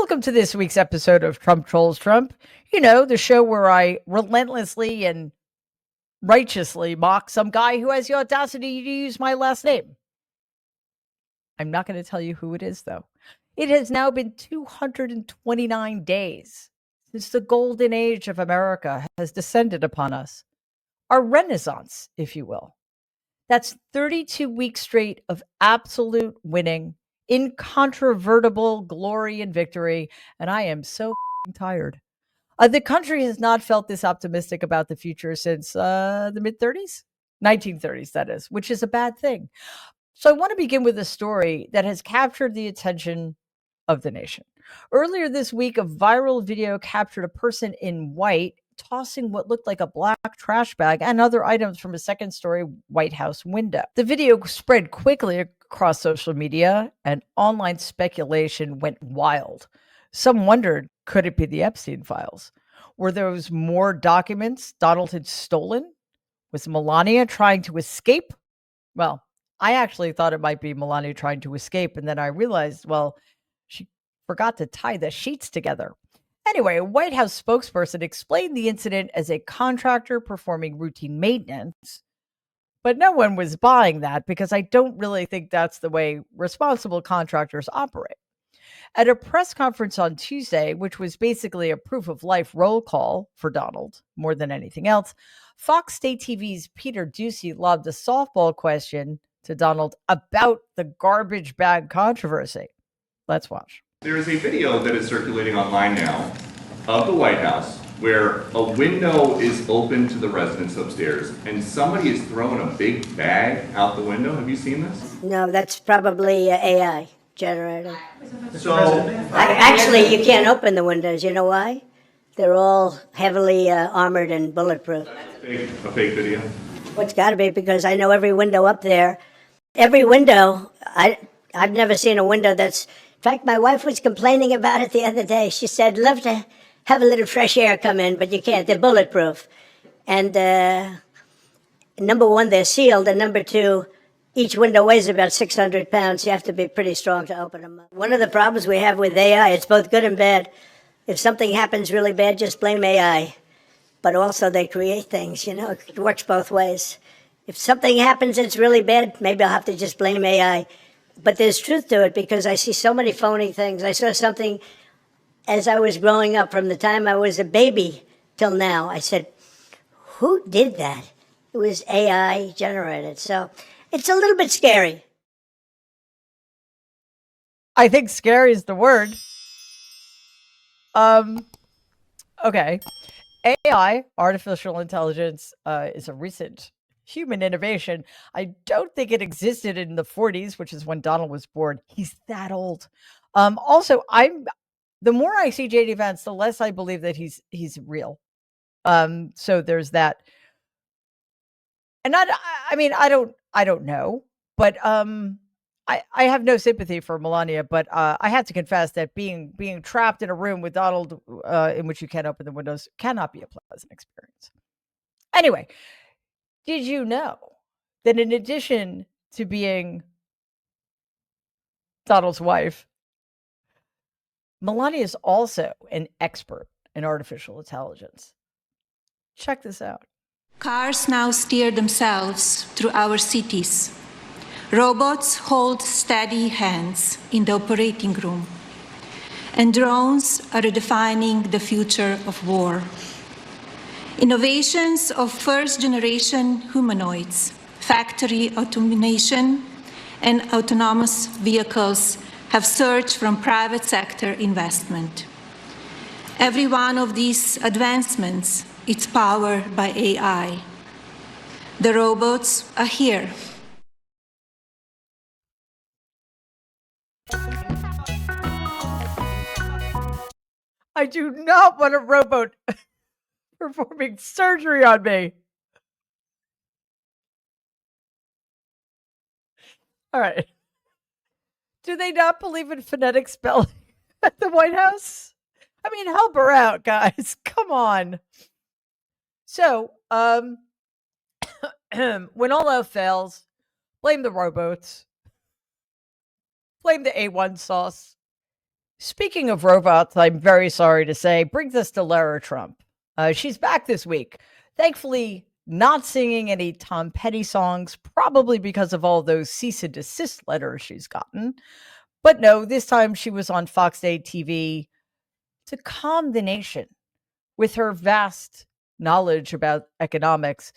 Welcome to this week's episode of Trump Trolls Trump. You know, the show where I relentlessly and righteously mock some guy who has the audacity to use my last name. I'm not going to tell you who it is, though. It has now been 229 days since the golden age of America has descended upon us. Our renaissance, if you will. That's 32 weeks straight of absolute winning, incontrovertible glory and victory, and I am so tired. The country has not felt this optimistic about the future since the mid 30s, 1930s, that is, which is a bad thing. So I want to begin with a story that has captured the attention of the nation. Earlier this week, a viral video captured a person in white tossing what looked like a black trash bag and other items from a second-story White House window. The video spread quickly across social media, and online speculation went wild. Some wondered, could it be the Epstein files? Were those more documents Donald had stolen? Was Melania trying to escape? Well, I actually thought it might be Melania trying to escape, and then I realized, well, she forgot to tie the sheets together. Anyway, a White House spokesperson explained the incident as a contractor performing routine maintenance, but no one was buying that because I don't really think that's the way responsible contractors operate. At a press conference on Tuesday, which was basically a proof of life roll call for Donald more than anything else, Fox State TV's Peter Ducey lobbed a softball question to Donald about the garbage bag controversy. Let's watch. There is a video that is circulating online now of the White House where a window is open to the residents upstairs and somebody is throwing a big bag out the window. Have you seen this? No, that's probably AI generated. So, Actually, you can't open the windows. You know why? They're all heavily armored and bulletproof. a fake video. Well, it's got to be because I know every window up there. Every window, I've never seen a window that's... In fact, my wife was complaining about it the other day. She said, love to have a little fresh air come in, but you can't. They're bulletproof. And number one, they're sealed. And number two, each window weighs about 600 pounds. You have to be pretty strong to open them up. One of the problems we have with AI, it's both good and bad. If something happens really bad, just blame AI. But also they create things, you know, it works both ways. If something happens that's really bad, maybe I'll have to just blame AI. But there's truth to it because I see so many phony things. I saw something as I was growing up from the time I was a baby till now. I said, who did that? It was AI generated. So it's a little bit scary. I think scary is the word. Okay. AI, artificial intelligence, is a recent human innovation. I don't think it existed in the 40s, which is when Donald was born. He's that old. Also, the more I see JD Vance, the less I believe that he's real. So there's that. And I don't know, but I have no sympathy for Melania, but I have to confess that being trapped in a room with Donald in which you can't open the windows cannot be a pleasant experience. Anyway, did you know that in addition to being Donald's wife, Melania is also an expert in artificial intelligence? Check this out. Cars now steer themselves through our cities. Robots hold steady hands in the operating room. And drones are redefining the future of war. Innovations of first-generation humanoids, factory automation, and autonomous vehicles have surged from private sector investment. Every one of these advancements is powered by AI. The robots are here. I do not want a robot performing surgery on me. All right. Do they not believe in phonetic spelling at the White House? I mean, help her out, guys. Come on. So, when all else fails, blame the robots. Blame the A1 sauce. Speaking of robots, I'm very sorry to say, brings us to Lara Trump. She's back this week. Thankfully, not singing any Tom Petty songs, probably because of all those cease and desist letters she's gotten. But no, this time she was on Fox 8 TV to calm the nation with her vast knowledge about economics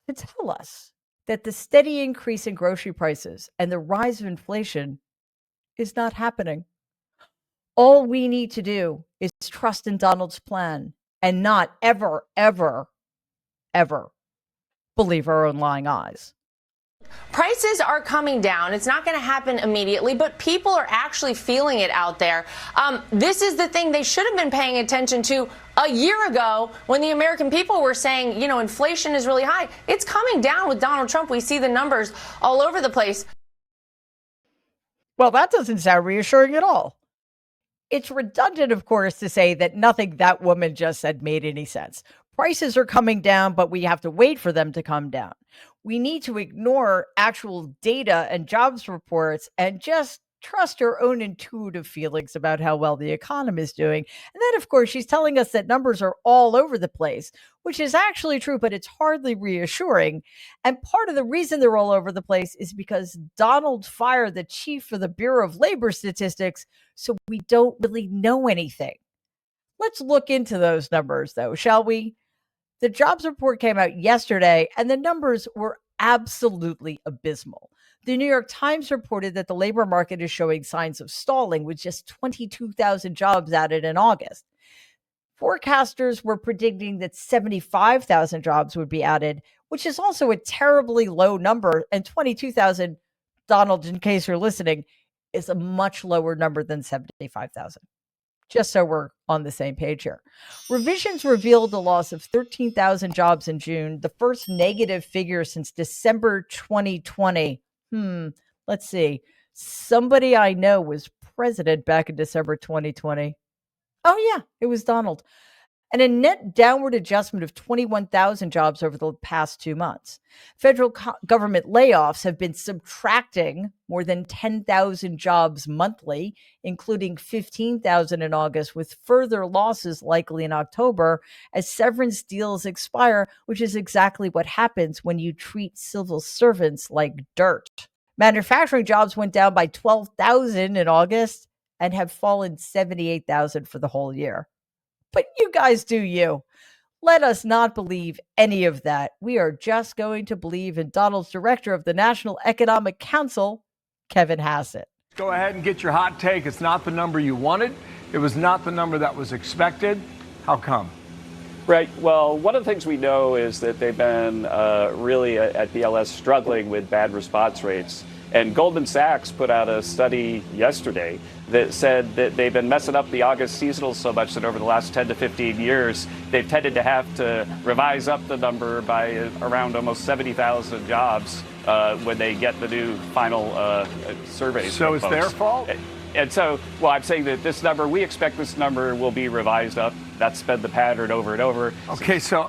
to tell us that the steady increase in grocery prices and the rise of inflation is not happening. All we need to do is trust in Donald's plan and not ever, ever, ever believe our own lying eyes. Prices are coming down. It's not going to happen immediately, but people are actually feeling it out there. This is the thing they should have been paying attention to a year ago when the American people were saying, inflation is really high. It's coming down with Donald Trump. We see the numbers all over the place. Well, that doesn't sound reassuring at all. It's redundant, of course, to say that nothing that woman just said made any sense. Prices are coming down, but we have to wait for them to come down. We need to ignore actual data and jobs reports and just trust our own intuitive feelings about how well the economy is doing. And then, of course, she's telling us that numbers are all over the place, which is actually true, but it's hardly reassuring. And part of the reason they're all over the place is because Donald fired the chief of the Bureau of Labor Statistics, so we don't really know anything. Let's look into those numbers, though, shall we? The jobs report came out yesterday, and the numbers were absolutely abysmal. The New York Times reported that the labor market is showing signs of stalling with just 22,000 jobs added in August. Forecasters were predicting that 75,000 jobs would be added, which is also a terribly low number. And 22,000, Donald, in case you're listening, is a much lower number than 75,000. Just so we're on the same page here. Revisions revealed the loss of 13,000 jobs in June, the first negative figure since December 2020. Let's see. Somebody I know was president back in December 2020. Oh, yeah, it was Donald. And a net downward adjustment of 21,000 jobs over the past 2 months. Federal government layoffs have been subtracting more than 10,000 jobs monthly, including 15,000 in August, with further losses likely in October as severance deals expire, which is exactly what happens when you treat civil servants like dirt. Manufacturing jobs went down by 12,000 in August and have fallen 78,000 for the whole year. But you guys do you. Let us not believe any of that. We are just going to believe in Donald's director of the National Economic Council, Kevin Hassett. Go ahead and get your hot take. It's not the number you wanted. It was not the number that was expected. How come? Right. Well, one of the things we know is that they've been really at BLS struggling with bad response rates. And Goldman Sachs put out a study yesterday that said that they've been messing up the August seasonals so much that over the last 10 to 15 years, they've tended to have to revise up the number by around almost 70,000 jobs when they get the new final surveys. So it's their fault? And so, well, I'm saying that this number, we expect this number will be revised up. That's been the pattern over and over. Okay, so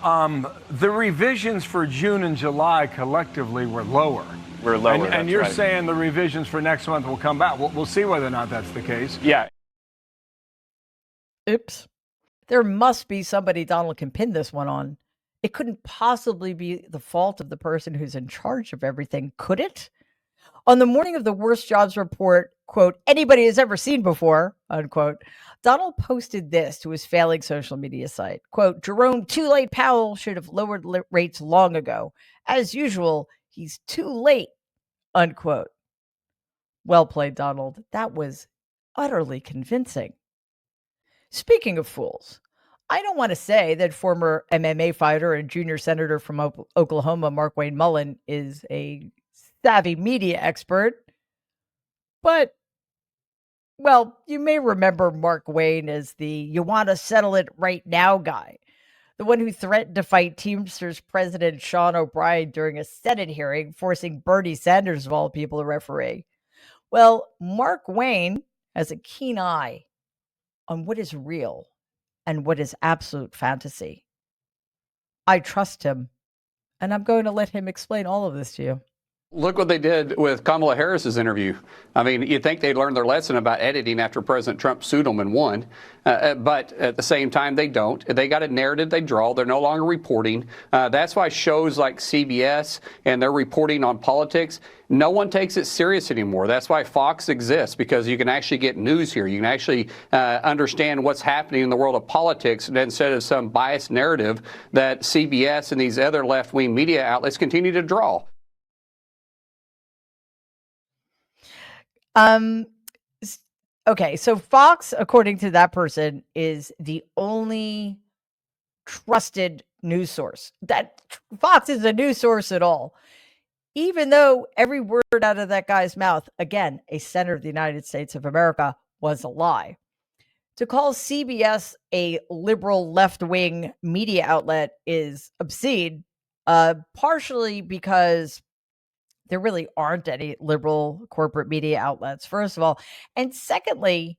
the revisions for June and July collectively were lower. We're lower. And you're saying the revisions for next month will come back. We'll see whether or not that's the case. Yeah. Oops. There must be somebody Donald can pin this one on. It couldn't possibly be the fault of the person who's in charge of everything, could it? On the morning of the worst jobs report, quote, anybody has ever seen before, unquote, Donald posted this to his failing social media site. Quote, Jerome Too Late Powell should have lowered rates long ago. As usual, he's too late, unquote. Well played, Donald. That was utterly convincing. Speaking of fools, I don't want to say that former MMA fighter and junior senator from Oklahoma, Markwayne Mullin, is a savvy media expert, but, well, you may remember Markwayne as the you want to settle it right now guy, the one who threatened to fight Teamsters President Sean O'Brien during a Senate hearing, forcing Bernie Sanders, of all people, to referee. Well, Markwayne has a keen eye on what is real and what is absolute fantasy. I trust him, and I'm going to let him explain all of this to you. Look what they did with Kamala Harris's interview. I mean, you'd think they'd learned their lesson about editing after President Trump sued them and won. But at the same time, they don't. They got a narrative they draw. They're no longer reporting. That's why shows like CBS and their reporting on politics, no one takes it serious anymore. That's why Fox exists, because you can actually get news here. You can actually understand what's happening in the world of politics instead of some biased narrative that CBS and these other left-wing media outlets continue to draw. Okay, so Fox, according to that person, is the only trusted news source. That Fox is a news source at all. Even though every word out of that guy's mouth, again, a senator of the United States of America, was a lie. To call CBS a liberal left-wing media outlet is obscene, partially because there really aren't any liberal corporate media outlets, first of all. And secondly,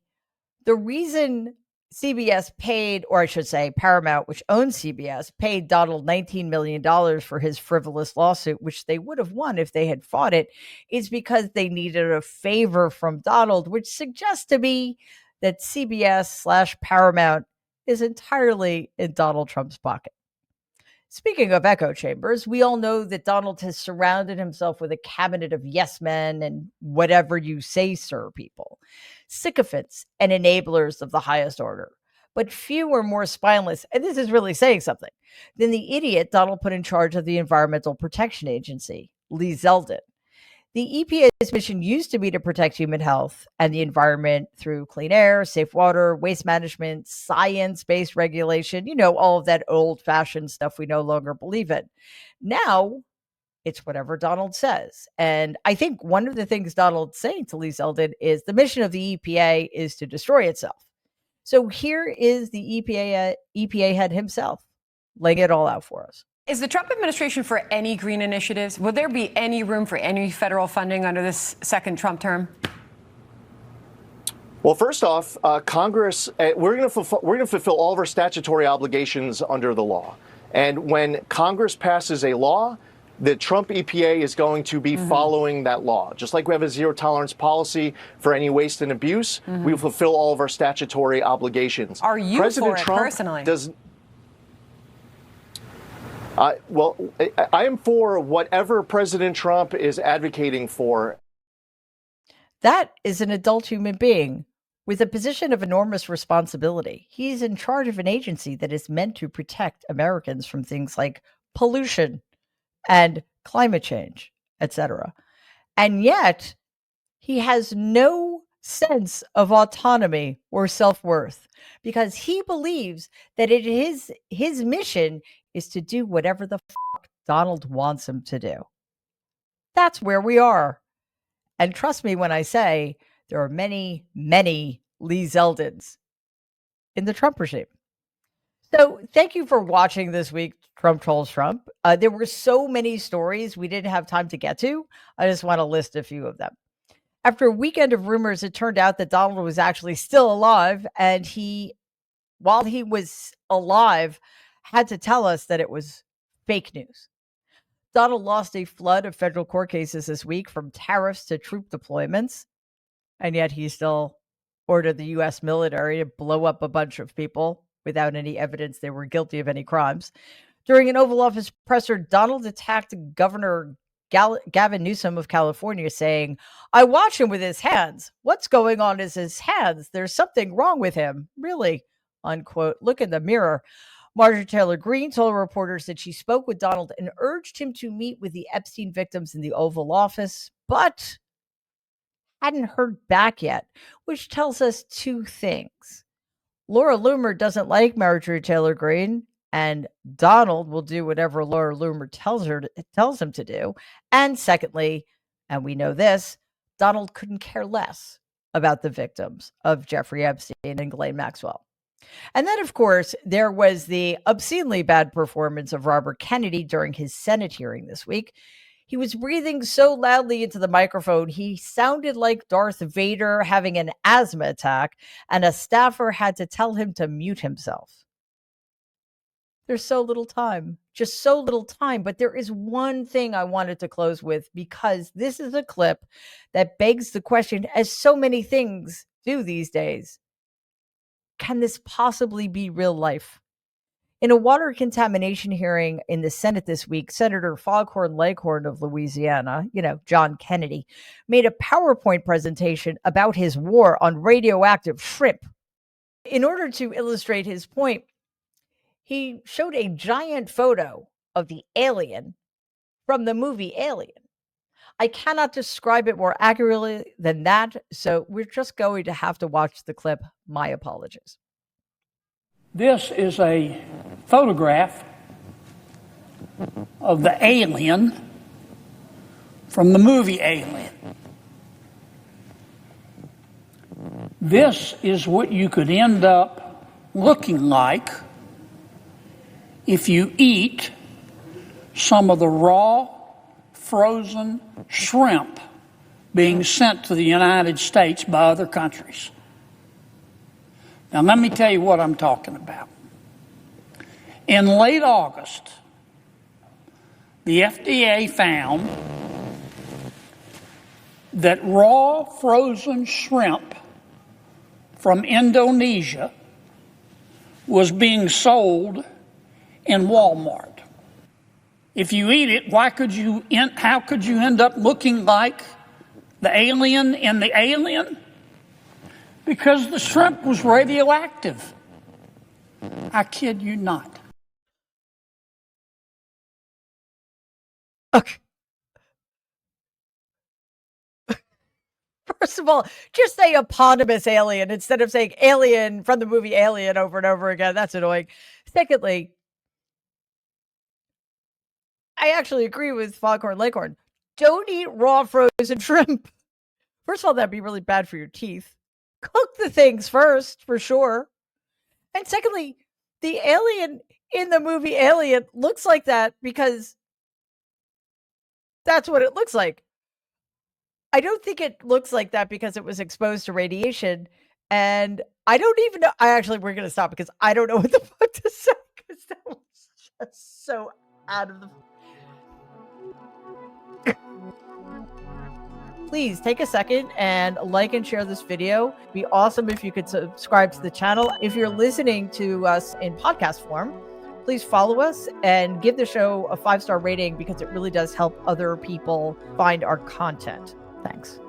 the reason CBS paid, or I should say Paramount, which owns CBS, paid Donald $19 million for his frivolous lawsuit, which they would have won if they had fought it, is because they needed a favor from Donald, which suggests to me that CBS/Paramount is entirely in Donald Trump's pocket. Speaking of echo chambers, we all know that Donald has surrounded himself with a cabinet of yes men and whatever you say, sir, people, sycophants and enablers of the highest order. But few are more spineless, and this is really saying something, than the idiot Donald put in charge of the Environmental Protection Agency, Lee Zeldin. The EPA's mission used to be to protect human health and the environment through clean air, safe water, waste management, science-based regulation, all of that old-fashioned stuff we no longer believe in. Now, it's whatever Donald says. And I think one of the things Donald's saying to Lee Zeldin is the mission of the EPA is to destroy itself. So here is the EPA head himself laying it all out for us. Is the Trump administration for any green initiatives? Would there be any room for any federal funding under this second Trump term? Well, first off, Congress, we're going to fulfill all of our statutory obligations under the law. And when Congress passes a law, the Trump EPA is going to be following that law. Just like we have a zero tolerance policy for any waste and abuse, we will fulfill all of our statutory obligations. Are you President for it Trump personally? Well, I am for whatever President Trump is advocating for. That is an adult human being with a position of enormous responsibility. He's in charge of an agency that is meant to protect Americans from things like pollution and climate change, etc. And yet, he has no sense of autonomy or self-worth because he believes that his mission is to do whatever the fuck Donald wants him to do. That's where we are. And trust me when I say there are many, many Lee Zeldins in the Trump regime. So thank you for watching this week, Trump Trolls Trump. There were so many stories we didn't have time to get to. I just want to list a few of them. After a weekend of rumors, it turned out that Donald was actually still alive, and while he was alive, had to tell us that it was fake news. Donald lost a flood of federal court cases this week, from tariffs to troop deployments, and yet he still ordered the U.S. military to blow up a bunch of people without any evidence they were guilty of any crimes. During an Oval Office presser, Donald attacked Governor Gavin Newsom of California, saying, "I watch him with his hands. What's going on is his hands. There's something wrong with him. Really?" Unquote. Look in the mirror. Marjorie Taylor Greene told reporters that she spoke with Donald and urged him to meet with the Epstein victims in the Oval Office, but hadn't heard back yet, which tells us two things. Laura Loomer doesn't like Marjorie Taylor Greene, and Donald will do whatever Laura Loomer tells him to do. And secondly, and we know this, Donald couldn't care less about the victims of Jeffrey Epstein and Ghislaine Maxwell. And then, of course, there was the obscenely bad performance of Robert Kennedy during his Senate hearing this week. He was breathing so loudly into the microphone, he sounded like Darth Vader having an asthma attack, and a staffer had to tell him to mute himself. There's so little time just so little time, but there is one thing I wanted to close with, because this is a clip that begs the question, as so many things do these days. Can this possibly be real life? In a water contamination hearing in the Senate this week, Senator Foghorn Leghorn of Louisiana, John Kennedy, made a PowerPoint presentation about his war on radioactive shrimp. In order to illustrate his point, he showed a giant photo of the alien from the movie Alien. I cannot describe it more accurately than that, so we're just going to have to watch the clip. My apologies. This is a photograph of the alien from the movie Alien. This is what you could end up looking like if you eat some of the raw, frozen shrimp being sent to the United States by other countries. Now, let me tell you what I'm talking about. In late August, the FDA found that raw frozen shrimp from Indonesia was being sold in Walmart. If you eat it, how could you end up looking like the alien in the Alien? Because the shrimp was radioactive. I kid you not. Okay. First of all, just say eponymous alien instead of saying alien from the movie Alien over and over again. That's annoying. Secondly, I actually agree with Foghorn Leghorn. Don't eat raw frozen shrimp. First of all, that'd be really bad for your teeth. Cook the things first, for sure. And secondly, the alien in the movie Alien looks like that because that's what it looks like. I don't think it looks like that because it was exposed to radiation. And I don't even know. We're going to stop because I don't know what the fuck to say, because that was just so out of the... Please take a second and like and share this video. It'd be awesome if you could subscribe to the channel. If you're listening to us in podcast form, please follow us and give the show a 5-star rating, because it really does help other people find our content. Thanks.